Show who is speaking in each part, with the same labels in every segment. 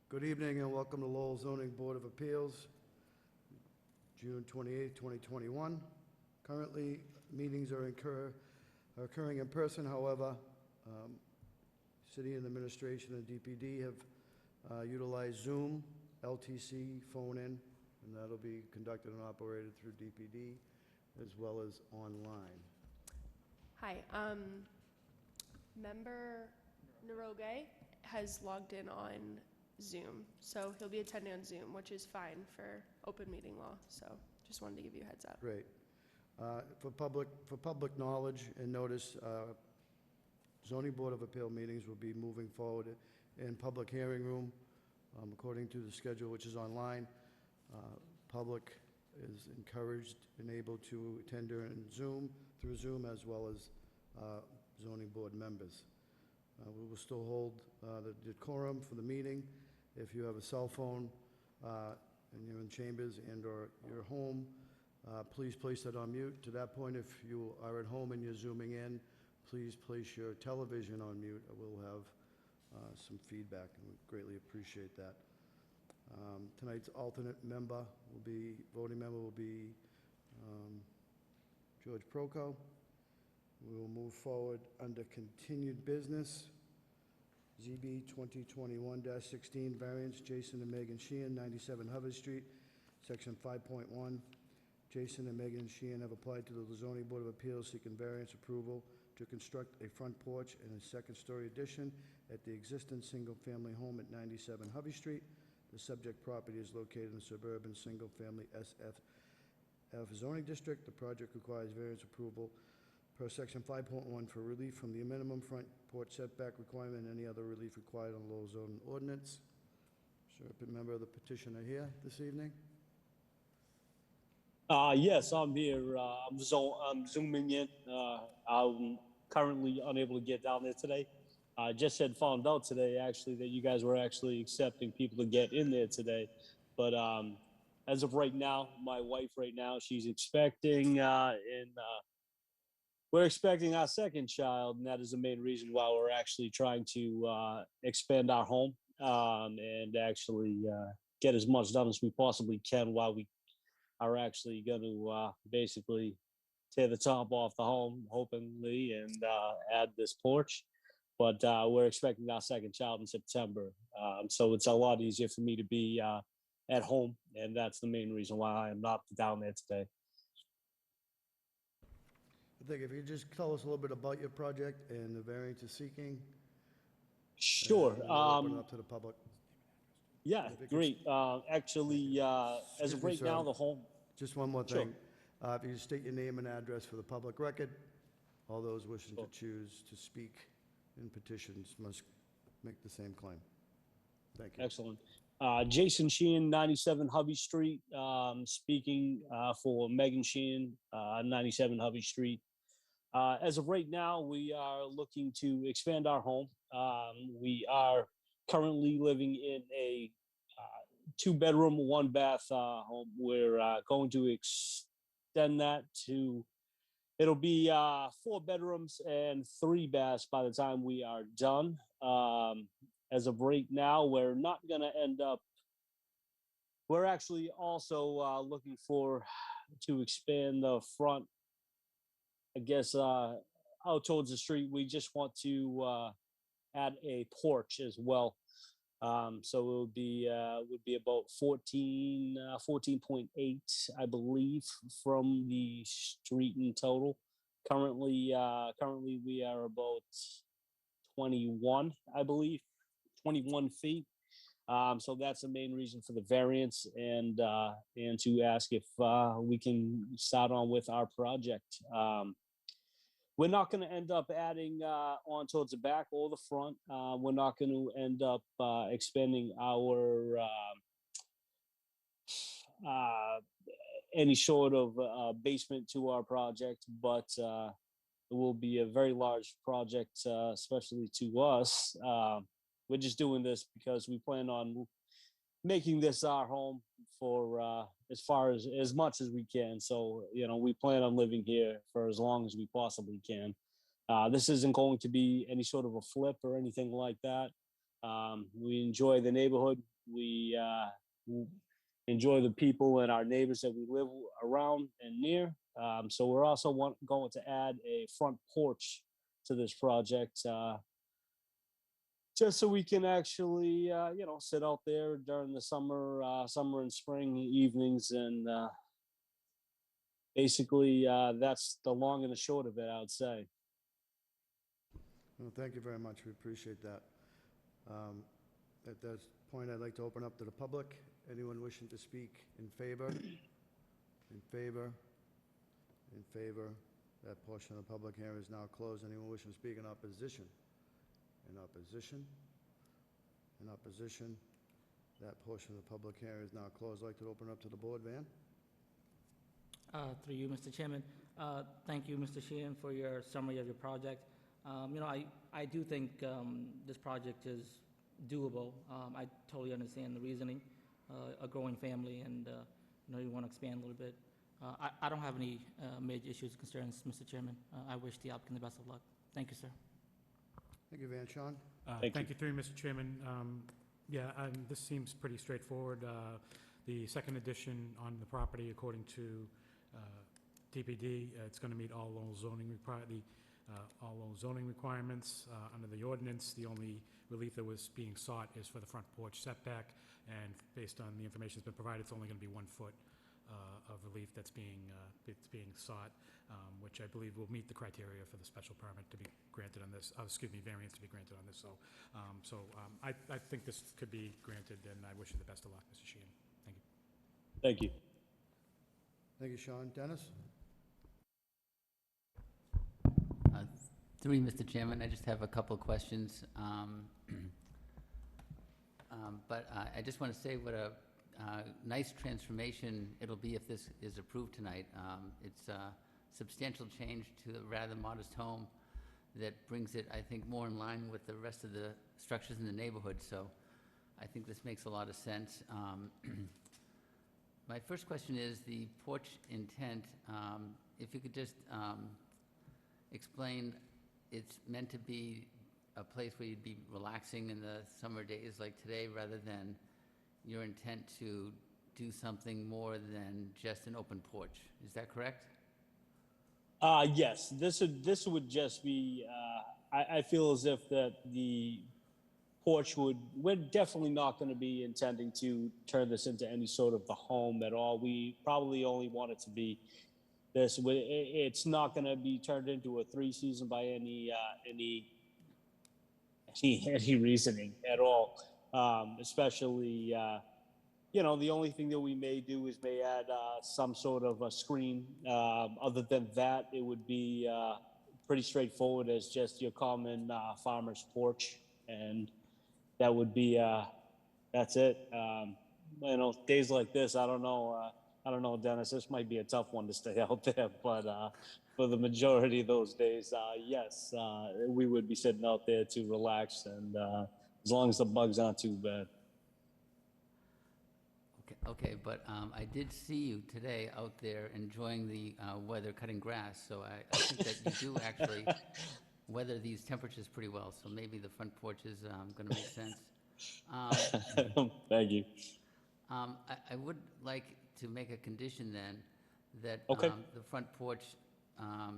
Speaker 1: Good evening and welcome to Lowell Zoning Board of Appeals, June 28, 2021. Currently, meetings are occurring in person. However, City and Administration and DPD have utilized Zoom, LTC, phone-in, and that'll be conducted and operated through DPD as well as online.
Speaker 2: Hi, member Naroge has logged in on Zoom, so he'll be attending on Zoom, which is fine for open meeting law, so just wanted to give you a heads up.
Speaker 1: Great. For public knowledge and notice, Zoning Board of Appeal meetings will be moving forward in public hearing room according to the schedule, which is online. Public is encouraged and able to attend through Zoom, as well as zoning board members. We will still hold the decorum for the meeting. If you have a cell phone and you're in chambers and or you're home, please place it on mute. To that point, if you are at home and you're zooming in, please place your television on mute. We'll have some feedback, and we greatly appreciate that. Tonight's alternate voting member will be George Proko. We will move forward under continued business. ZB 2021-16 variance, Jason and Megan Sheehan, 97 Hubbard Street, Section 5.1. Jason and Megan Sheehan have applied to the Zoning Board of Appeals seeking variance approval to construct a front porch and a second-story addition at the existing single-family home at 97 Hovey Street. The subject property is located in the suburban single-family SFF zoning district. The project requires variance approval per Section 5.1 for relief from the minimum front porch setback requirement and any other relief required on Lowell zoning ordinance. Is there a member of the petitioner here this evening?
Speaker 3: Yes, I'm here. I'm zooming in. I'm currently unable to get down there today. I just had found out today, actually, that you guys were actually accepting people to get in there today. But as of right now, my wife right now, she's expecting, we're expecting our second child, and that is the main reason why we're actually trying to expand our home and actually get as much done as we possibly can while we are actually going to basically tear the top off the home, hopefully, and add this porch. But we're expecting our second child in September. So it's a lot easier for me to be at home, and that's the main reason why I am not down there today.
Speaker 1: I think if you just tell us a little bit about your project and the variance you're seeking.
Speaker 3: Sure.
Speaker 1: We'll open it up to the public.
Speaker 3: Yeah, great. Actually, as of right now, the home.
Speaker 1: Just one more
Speaker 3: Sure.
Speaker 1: thing. If you state your name and address for the public record, all those wishing to choose to speak in petitions must make the same claim. Thank you.
Speaker 3: Excellent. Jason Sheehan, 97 Hovey Street, speaking for Megan Sheehan, 97 Hovey Street. As of right now, we are looking to expand our home. We are currently living in a 2-bedroom, 1-bath home. We're going to extend that to, it'll be 4 bedrooms and 3 baths by the time we are done. As of right now, we're not going to end up, we're actually also looking to expand the front, I guess, out towards the street. We just want to add a porch as well. So it would be about 14.8, I believe, from the street in total. Currently we are about 21, I believe, 21 feet. So that's the main reason for the variance, and to ask if we can start on with our project. We're not going to end up adding on towards the back or the front. We're not going to end up expanding our any sort of basement to our project, but it will be a very large project, especially to us. We're just doing this because we plan on making this our home for as much as we can. So, we plan on living here for as long as we possibly can. This isn't going to be any sort of a flip or anything like that. We enjoy the neighborhood. We enjoy the people and our neighbors that we live around and near. So we're also going to add a front porch to this project, just so we can actually, sit out there during the summer and spring evenings, and basically, that's the long and the short of it, I would say.
Speaker 1: Well, thank you very much. We appreciate that. At this point, I'd like to open up to the public. Anyone wishing to speak in favor? In favor? In favor? That portion of the public hearing is now closed. Anyone wishing to speak in opposition? In opposition? In opposition? That portion of the public hearing is now closed. I'd like to open up to the board. Van?
Speaker 4: Through you, Mr. Chairman. Thank you, Mr. Sheehan, for your summary of your project. I do think this project is doable. I totally understand the reasoning, a growing family, and you want to expand a little bit. I don't have any major issues or concerns, Mr. Chairman. I wish the applicant the best of luck. Thank you, sir.
Speaker 1: Thank you, Van. Sean?
Speaker 3: Thank
Speaker 5: you, through you, Mr. Chairman. This seems pretty straightforward. The second addition on the property, according to TPD, it's going to meet all zoning requirements under the ordinance. The only relief that was being sought is for the front porch setback, and based on the information that's been provided, it's only going to be 1 foot of relief that's being sought, which I believe will meet the criteria for the special permit to be granted on this. Variance to be granted on this. I think this could be granted, and I wish you the best of luck, Mr. Sheehan. Thank you.
Speaker 3: Thank you.
Speaker 1: Thank you, Sean. Dennis?
Speaker 6: Through you, Mr. Chairman, I just have a couple of questions. But I just want to say what a nice transformation it'll be if this is approved tonight. It's a substantial change to a rather modest home that brings it, I think, more in line with the rest of the structures in the neighborhood. So I think this makes a lot of sense. My first question is the porch intent. If you could just explain, it's meant to be a place where you'd be relaxing in the summer days like today, rather than your intent to do something more than just an open porch. Is that correct?
Speaker 3: Yes, this would just be, I feel as if that the porch we're definitely not going to be intending to turn this into any sort of the home at all. We probably only want it to be this. It's not going to be turned into a 3-season by any reasoning at all. Especially, the only thing that we may do is may add some sort of a screen. Other than that, it would be pretty straightforward as just your common farmer's porch, and that would be that's it. Days like this, I don't know, Dennis. This might be a tough one to stay out there, but for the majority of those days, yes, we would be sitting out there to relax, and as long as the bugs aren't too bad.
Speaker 6: Okay, but I did see you today out there enjoying the weather, cutting grass. So I think that you do actually weather these temperatures pretty well. So maybe the front porch is going to make sense.
Speaker 3: Thank you.
Speaker 6: I would like to make a condition then that
Speaker 3: Okay.
Speaker 6: the front porch,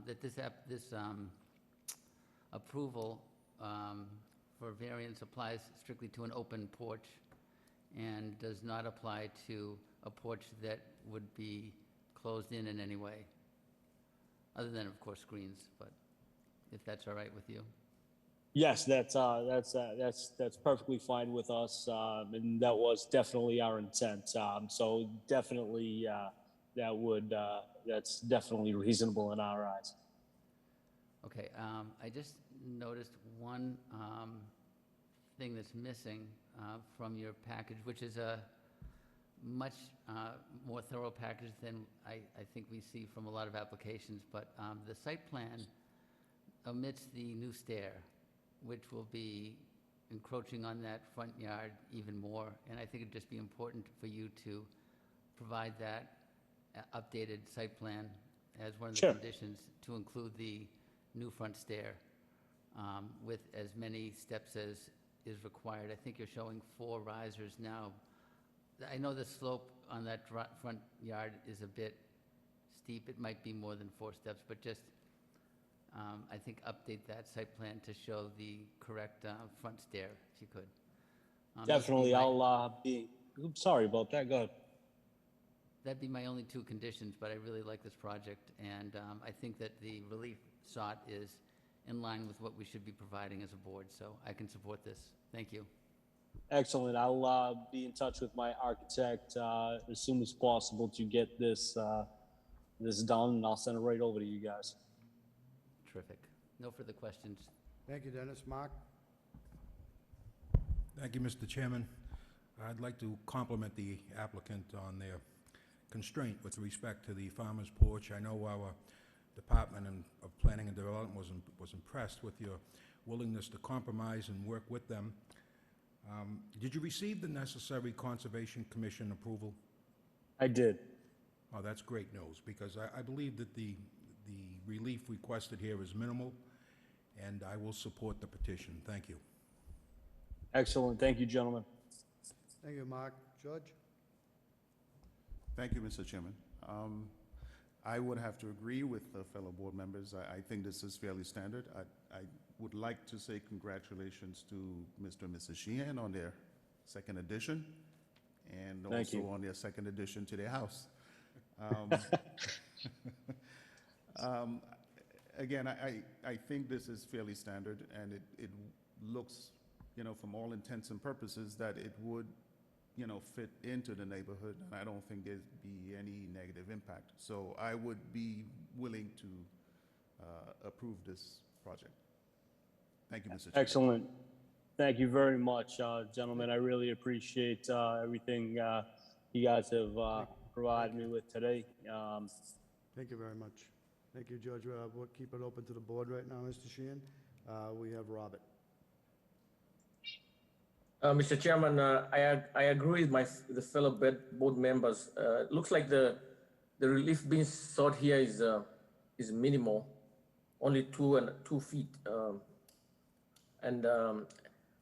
Speaker 6: that this approval for variance applies strictly to an open porch and does not apply to a porch that would be closed in any way, other than, of course, screens, but if that's all right with you.
Speaker 3: Yes, that's perfectly fine with us, and that was definitely our intent. So definitely, that's definitely reasonable in our eyes.
Speaker 6: Okay, I just noticed one thing that's missing from your package, which is a much more thorough package than I think we see from a lot of applications, but the site plan omits the new stair, which will be encroaching on that front yard even more, and I think it'd just be important for you to provide that updated site plan as one of the
Speaker 3: Sure.
Speaker 6: conditions, to include the new front stair with as many steps as is required. I think you're showing 4 risers now. I know the slope on that front yard is a bit steep. It might be more than 4 steps, but just, I think, update that site plan to show the correct front stair, if you could. Those would be
Speaker 3: Definitely,
Speaker 6: my-
Speaker 3: I'll be, I'm sorry about that, go ahead.
Speaker 6: That'd be my only 2 conditions, but I really like this project, and I think that the relief sought is in line with what we should be providing as a board, so I can support this. Thank you.
Speaker 3: Excellent. I'll be in touch with my architect as soon as possible to get this this done, and I'll send it right over to you guys.
Speaker 6: Terrific. No further questions.
Speaker 1: Thank you, Dennis. Mark?
Speaker 7: Thank you, Mr. Chairman. I'd like to compliment the applicant on their constraint with respect to the farmer's porch. I know our Department of Planning and Development was impressed with your willingness to compromise and work with them. Did you receive the necessary Conservation Commission approval?
Speaker 3: I did.
Speaker 7: Oh, that's great news, because I believe that the relief requested here is minimal, and I will support the petition. Thank you.
Speaker 3: Excellent. Thank you, gentlemen.
Speaker 1: Thank you, Mark. George?
Speaker 8: Thank you, Mr. Chairman. I would have to agree with the fellow board members. I think this is fairly standard. I would like to say congratulations to Mr. and Mrs. Sheehan on their second edition, and
Speaker 3: Thank
Speaker 8: also
Speaker 3: you.
Speaker 8: on their second addition to their house. Again, I think this is fairly standard, and it looks, from all intents and purposes, that it would, fit into the neighborhood, and I don't think there'd be any negative impact. So I would be willing to approve this project. Thank you, Mr. Chairman.
Speaker 3: Excellent. Thank you very much, gentlemen. I really appreciate everything you guys have provided me with today.
Speaker 1: Thank you very much. Thank you, George. We'll keep it open to the board right now, Mr. Sheehan. We have Robert.
Speaker 9: Mr. Chairman, I agree with the fellow board members. Looks like the relief being sought here is minimal, only 2 feet.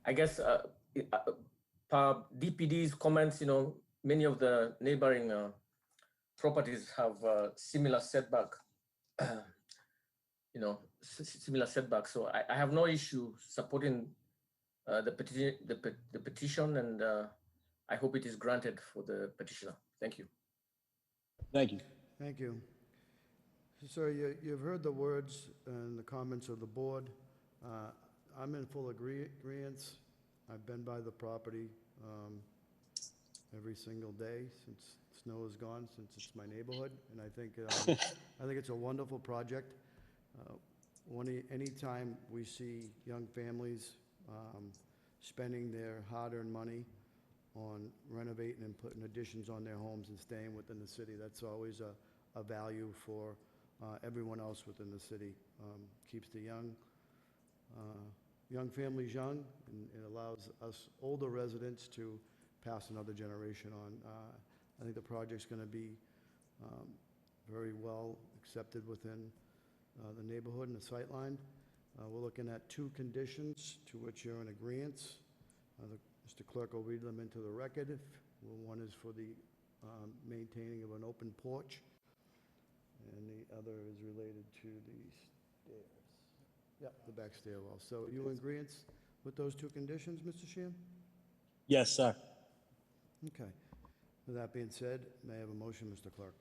Speaker 9: I guess per DPD's comments, many of the neighboring properties have similar setback. Similar setback. So I have no issue supporting the petition, and I hope it is granted for the petitioner. Thank you.
Speaker 3: Thank you.
Speaker 1: Thank you. Sir, you've heard the words and the comments of the board. I'm in full agreement. I've been by the property every single day since snow is gone, since it's my neighborhood, and I think it's a wonderful project. Anytime we see young families spending their hard-earned money on renovating and putting additions on their homes and staying within the city, that's always a value for everyone else within the city. Keeps the young families young, and it allows us older residents to pass another generation on. I think the project's going to be very well accepted within the neighborhood and the sightline. We're looking at 2 conditions to which you're in agreement. Mr. Clerk will read them into the record. One is for the maintaining of an open porch, and the other is related to the stairs. Yep, the back stairwell. So you in agreement with those 2 conditions, Mr. Sheehan?
Speaker 3: Yes, sir.
Speaker 1: Okay. With that being said, may I have a motion, Mr. Clerk?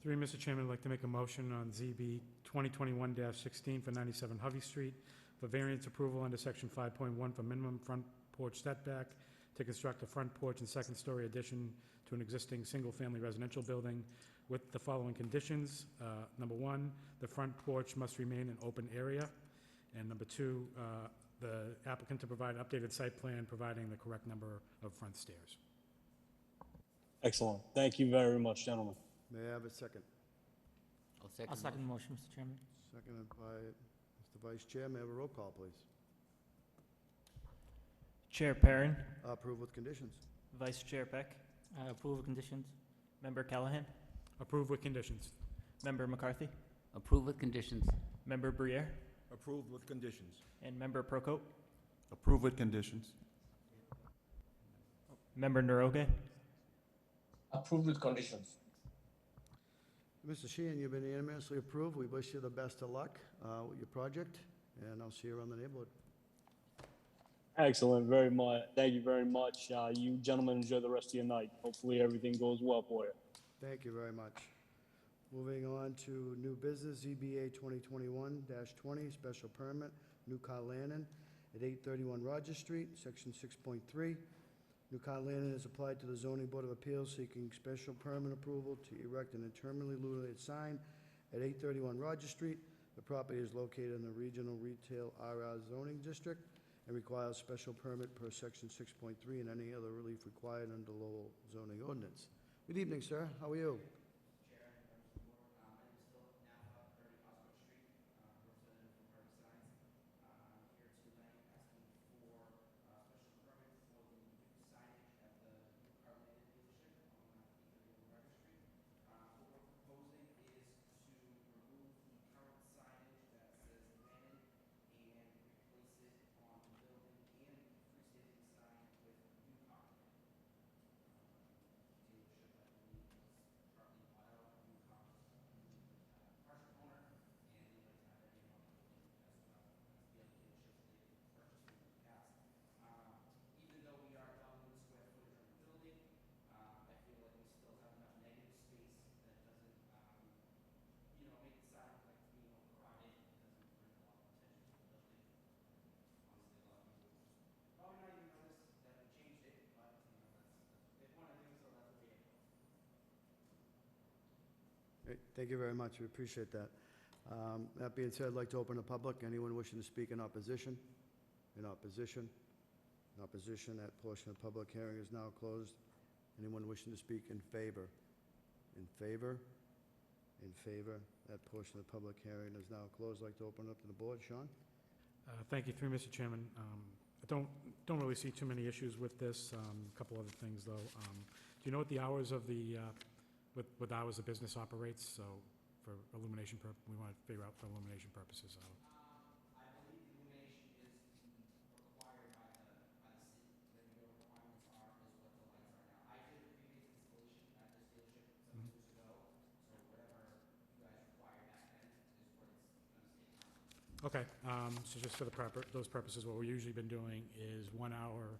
Speaker 5: Through you, Mr. Chairman, I'd like to make a motion on ZB 2021-16 for 97 Hovey Street for variance approval under section 5.1 for minimum front porch setback to construct a front porch and second-story addition to an existing single-family residential building with the following conditions. Number 1, the front porch must remain an open area. And number 2, the applicant to provide updated site plan providing the correct number of front stairs.
Speaker 3: Excellent. Thank you very much, gentlemen.
Speaker 1: May I have a second?
Speaker 6: I'll second.
Speaker 4: I'll second the motion, Mr. Chairman.
Speaker 1: Seconded by Mr. Vice Chair. May I have a roll call, please?
Speaker 10: Chair Perrin,
Speaker 1: Approve with conditions.
Speaker 10: Vice Chair Peck,
Speaker 4: I approve of conditions.
Speaker 10: Member Callahan,
Speaker 5: Approved with conditions.
Speaker 10: Member McCarthy,
Speaker 6: Approve with conditions.
Speaker 10: Member Briere,
Speaker 7: Approved with conditions.
Speaker 10: and Member Procope.
Speaker 8: Approve with conditions.
Speaker 10: Member Naroge?
Speaker 9: Approved with conditions.
Speaker 1: Mr. Sheehan, you've been unanimously approved. We wish you the best of luck with your project, and I'll see you around the neighborhood.
Speaker 3: Excellent, very much. Thank you very much. You gentlemen enjoy the rest of your night. Hopefully everything goes well for you.
Speaker 1: Thank you very much. Moving on to new business, ZBA 2021-20, special permit, New Car Landing at 831 Rogers Street, Section 6.3. New Car Landing has applied to the Zoning Board of Appeals seeking special permit approval to erect an internally illuminated sign at 831 Rogers Street. The property is located in the Regional Retail RR zoning district and requires special permit per Section 6.3 and any other relief required under Lowell zoning ordinance. Good evening, sir. How are you? Great. Thank you very much. We appreciate that. That being said, I'd like to open the public. Anyone wishing to speak in opposition? In opposition? In opposition, that portion of the public hearing is now closed. Anyone wishing to speak in favor? In favor? In favor? That portion of the public hearing is now closed. I'd like to open it up to the board. Sean?
Speaker 5: Thank you, through Mr. Chairman. I don't really see too many issues with this. A couple other things, though. Do you know what the hours of the, with hours of business operates? So for illumination we want to figure out for illumination purposes.
Speaker 11: I believe the illumination is required by the city. The requirements are is what the lights are now. I did a previous installation at this dealership some years ago, so whatever you guys require back then is what it's going to stay current.
Speaker 5: Okay, so just for those purposes, what we've usually been doing is 1 hour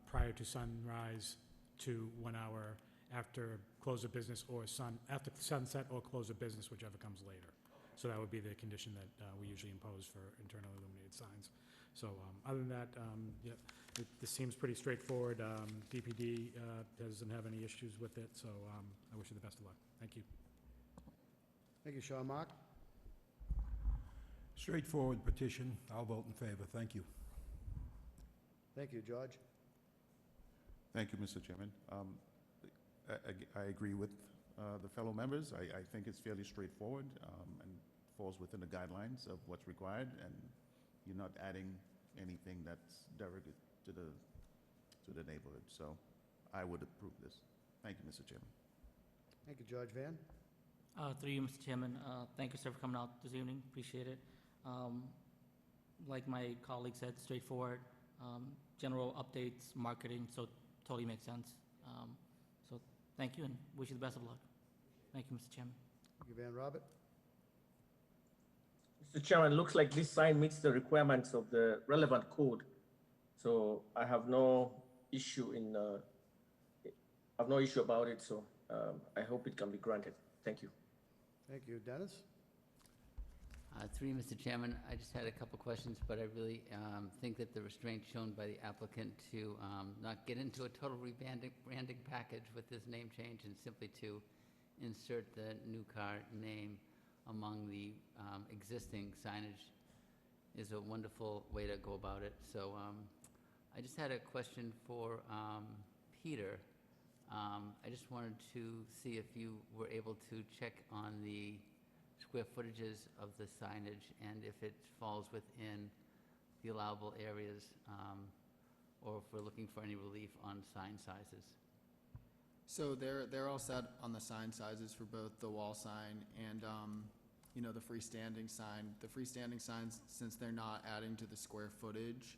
Speaker 5: prior to sunrise to 1 hour after close of business or after sunset or close of business, whichever comes later. So that would be the condition that we usually impose for internally illuminated signs. So other than that, yeah, this seems pretty straightforward. DPD doesn't have any issues with it, so I wish you the best of luck. Thank you.
Speaker 1: Thank you, Sean. Mark?
Speaker 7: Straightforward petition. I'll vote in favor. Thank you.
Speaker 1: Thank you, George.
Speaker 8: Thank you, Mr. Chairman. I agree with the fellow members. I think it's fairly straightforward and falls within the guidelines of what's required, and you're not adding anything that's derogatory to the neighborhood. So I would approve this. Thank you, Mr. Chairman.
Speaker 1: Thank you, George. Van?
Speaker 4: Through you, Mr. Chairman, thank you, sir, for coming out this evening. Appreciate it. Like my colleague said, straightforward, general updates, marketing, so totally makes sense. So thank you and wish you the best of luck. Thank you, Mr. Chairman.
Speaker 1: Thank you, Van. Robert?
Speaker 9: Mr. Chairman, looks like this sign meets the requirements of the relevant code. So I have no issue about it. So I hope it can be granted. Thank you.
Speaker 1: Thank you. Dennis?
Speaker 6: Through you, Mr. Chairman, I just had a couple questions, but I really think that the restraint shown by the applicant to not get into a total rebranding package with this name change and simply to insert the new car name among the existing signage is a wonderful way to go about it. So I just had a question for Peter. I just wanted to see if you were able to check on the square footages of the signage and if it falls within the allowable areas, or if we're looking for any relief on sign sizes.
Speaker 12: So they're all set on the sign sizes for both the wall sign and the freestanding sign. The freestanding signs, since they're not adding to the square footage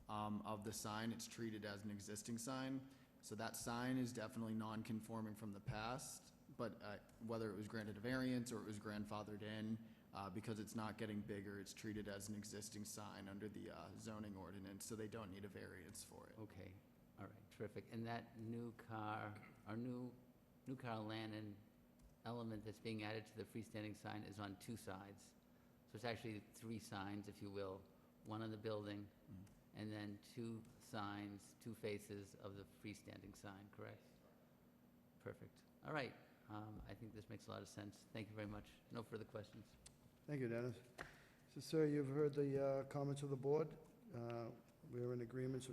Speaker 12: of the sign, it's treated as an existing sign. So that sign is definitely non-conforming from the past, but whether it was granted a variance or it was grandfathered in, because it's not getting bigger, it's treated as an existing sign under the zoning ordinance, so they don't need a variance for it.
Speaker 6: Okay, all right, terrific. And that new car, our new car lantern element that's being added to the freestanding sign is on two sides. So it's actually three signs, if you will, one on the building, and then two signs, two faces of the freestanding sign, correct? Perfect. All right, I think this makes a lot of sense. Thank you very much. No further questions.
Speaker 1: Thank you, Dennis. So, sir, you've heard the comments of the board. We're in agreement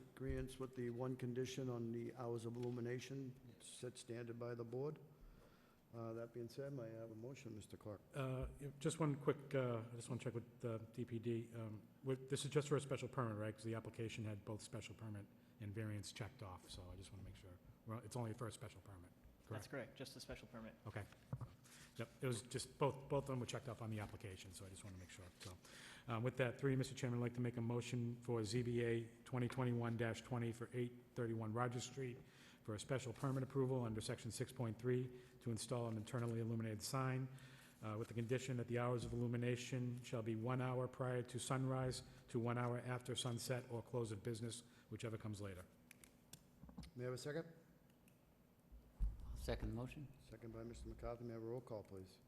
Speaker 1: with the one condition on the hours of illumination set standard by the board. That being said, may I have a motion, Mr. Clark?
Speaker 5: Just one quick, I just want to check with DPD. This is just for a special permit, right? Because the application had both special permit and variance checked off, so I just want to make sure. Well, it's only for a special permit,
Speaker 10: That's
Speaker 5: correct?
Speaker 10: correct, just a special permit.
Speaker 5: Okay. Yep, it was just, both of them were checked off on the application, so I just want to make sure. So, with that, Mr. Chairman, I'd like to make a motion for ZBA 2021-20 for 831 Rogers Street for a special permit approval under section 6.3 to install an internally illuminated sign with the condition that the hours of illumination shall be 1 hour prior to sunrise to 1 hour after sunset or close of business, whichever comes later.
Speaker 1: May I have a second?
Speaker 6: Second motion?
Speaker 1: Second by Mr. McCarthy. May I have a roll call, please?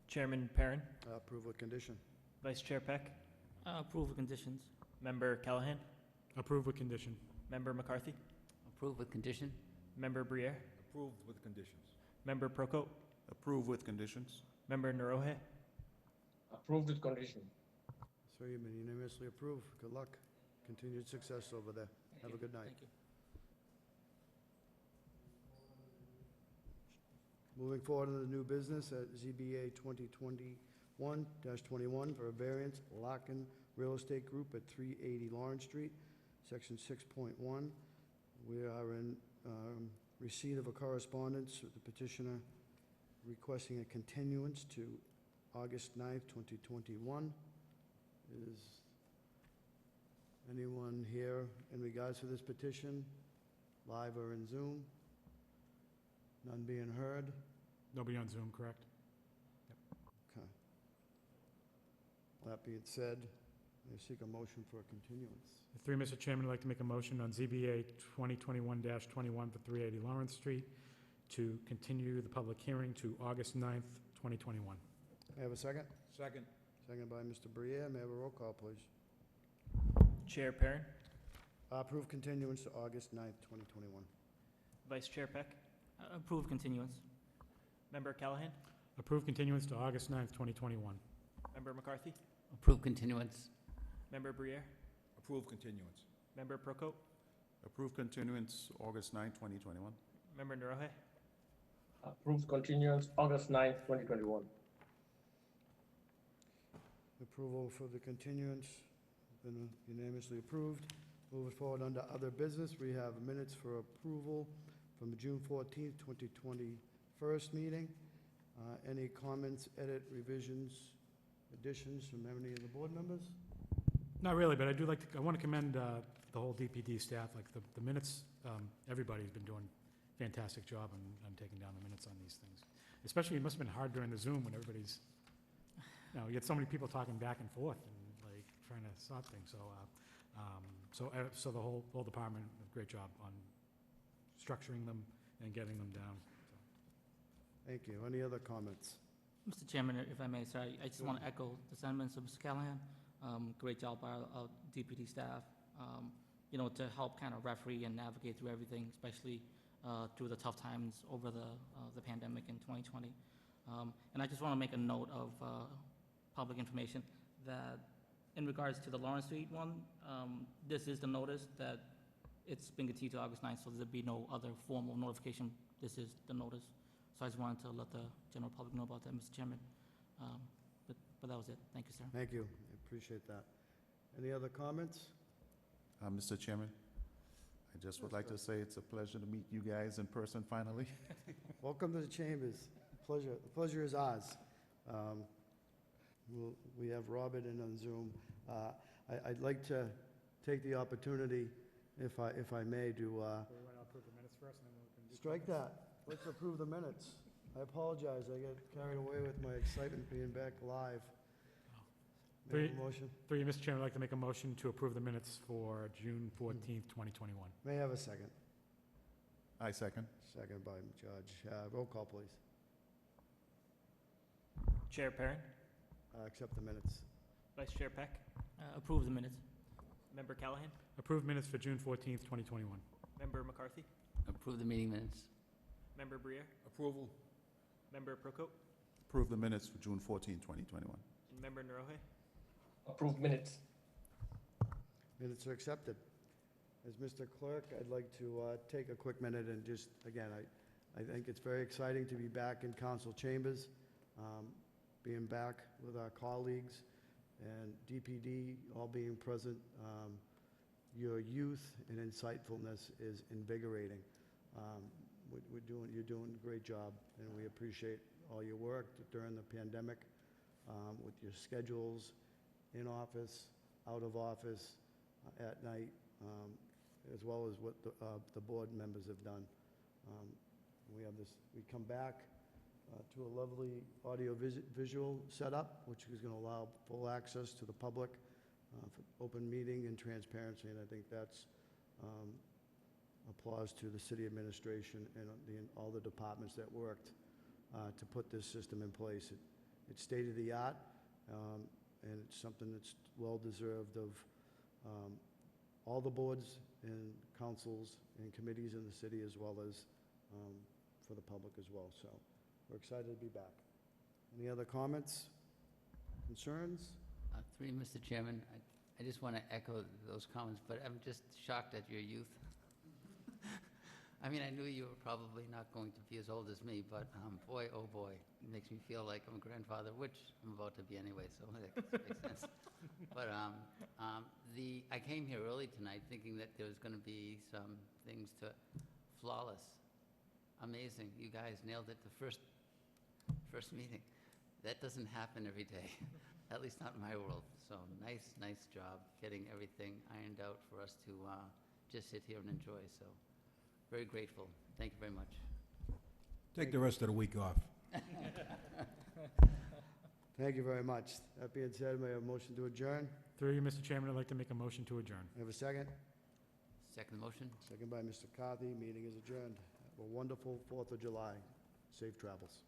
Speaker 10: Chairman Perrin,
Speaker 1: Approve with condition.
Speaker 10: Vice Chair Peck,
Speaker 4: Approve with conditions.
Speaker 10: Member Callahan,
Speaker 5: Approve with condition.
Speaker 10: Member McCarthy,
Speaker 6: Approve with condition?
Speaker 10: Member Briere,
Speaker 7: Approved with conditions.
Speaker 10: Member Procope,
Speaker 8: Approve with conditions.
Speaker 10: Member Naroje,
Speaker 9: Approved with condition.
Speaker 1: Sir, you've been unanimously approved. Good luck. Continued success over there. Have a good night.
Speaker 4: Thank you.
Speaker 1: Moving forward to the new business at ZBA 2021-21 for a variance, Locken Real Estate Group at 380 Lawrence Street, section 6.1. We are in receipt of a correspondence with the petitioner requesting a continuance to August 9th, 2021. Is anyone here in regards to this petition, live or in Zoom? None being heard?
Speaker 5: Nobody on Zoom, correct?
Speaker 1: Okay. That being said, I seek a motion for a continuance.
Speaker 5: Mr. Chairman, I'd like to make a motion on ZBA 2021-21 for 380 Lawrence Street to continue the public hearing to August 9th, 2021.
Speaker 1: May I have a second?
Speaker 7: Second.
Speaker 1: Second by Mr. Briere. May I have a roll call, please?
Speaker 10: Chair Perrin,
Speaker 1: Approve continuance to August 9th, 2021.
Speaker 10: Vice Chair Peck,
Speaker 4: Approve continuance.
Speaker 10: Member Callahan,
Speaker 5: Approve continuance to August 9th, 2021.
Speaker 10: Member McCarthy,
Speaker 6: Approve continuance?
Speaker 10: Member Briere,
Speaker 7: Approved continuance.
Speaker 10: Member Procope,
Speaker 8: Approve continuance, August 9, 2021.
Speaker 10: Member Naroje,
Speaker 9: Approved continuance, August 9th, 2021.
Speaker 1: Approval for the continuance, been unanimously approved. Moving forward under other business, we have minutes for approval from the June 14th, 2020 first meeting. Any comments, edit, revisions, additions from any of the board members?
Speaker 5: Not really, but I do like to, I want to commend the whole DPD staff, like the minutes, everybody's been doing a fantastic job on taking down the minutes on these things. Especially, it must have been hard during the Zoom when everybody's, you know, you get so many people talking back and forth and like trying to sort things, so the whole department, great job on structuring them and getting them down.
Speaker 1: Thank you. Any other comments?
Speaker 4: Mr. Chairman, if I may, sir, I just want to echo the sentiments of Mr. Callahan. Great job by our DPD staff, you know, to help kind of referee and navigate through everything, especially through the tough times over the pandemic in 2020. And I just want to make a note of public information that in regards to the Lawrence Street one, this is the notice that it's been continued to August 9th, so there'll be no other formal notification. This is the notice. So I just wanted to let the general public know about that, Mr. Chairman. But that was it. Thank you, sir.
Speaker 1: Thank you. I appreciate that. Any other comments?
Speaker 8: Mr. Chairman, I just would like to say it's a pleasure to meet you guys in person finally.
Speaker 1: Welcome to the chambers. The pleasure is ours. We have Robert in on Zoom. I'd like to take the opportunity if I may, to,
Speaker 5: We want to approve the minutes first, and then we can do...
Speaker 1: strike that. Let's approve the minutes. I apologize, I got carried away with my excitement being back live. May I have a motion?
Speaker 5: Through you, Mr. Chairman, I'd like to make a motion to approve the minutes for June 14th, 2021.
Speaker 1: May I have a second?
Speaker 8: I second.
Speaker 1: Second by Judge. Roll call, please.
Speaker 10: Chair Perrin,
Speaker 1: Accept the minutes.
Speaker 10: Vice Chair Peck,
Speaker 4: Approve the minutes.
Speaker 10: Member Callahan,
Speaker 5: Approved minutes for June 14th, 2021.
Speaker 10: Member McCarthy,
Speaker 6: Approve the meeting minutes.
Speaker 10: Member Briere,
Speaker 7: Approval.
Speaker 10: Member Procope,
Speaker 8: Approve the minutes for June 14, 2021.
Speaker 10: and Member Naroje.
Speaker 9: Approved minutes.
Speaker 1: Minutes are accepted. As Mr. Clerk, I'd like to take a quick minute and just, again, I think it's very exciting to be back in council chambers, being back with our colleagues and DPD all being present. Your youth and insightfulness is invigorating. You're doing a great job, and we appreciate all your work during the pandemic with your schedules, in office, out of office, at night, as well as what the board members have done. We come back to a lovely audio-visual setup, which is going to allow full access to the public for open meeting and transparency, and I think that's applause to the city administration and all the departments that worked to put this system in place. It's state-of-the-art, and it's something that's well-deserved of all the boards and councils and committees in the city, as well as for the public as well. So we're excited to be back. Any other comments, concerns?
Speaker 6: Through you, Mr. Chairman, I just want to echo those comments, but I'm just shocked at your youth. I mean, I knew you were probably not going to be as old as me, but boy, oh boy, it makes me feel like I'm a grandfather, which I'm about to be anyway, so that makes sense. But I came here early tonight thinking that there was going to be some things to flawless. Amazing, you guys nailed it the first meeting. That doesn't happen every day, at least not in my world. So nice job getting everything ironed out for us to just sit here and enjoy. So very grateful. Thank you very much.
Speaker 7: Take the rest of the week off.
Speaker 1: Thank you very much. That being said, may I have a motion to adjourn?
Speaker 5: Through you, Mr. Chairman, I'd like to make a motion to adjourn.
Speaker 1: Have a second?
Speaker 6: Second motion?
Speaker 1: Second by Mr. Carthy. Meeting is adjourned. Have a wonderful 4th of July. Safe travels.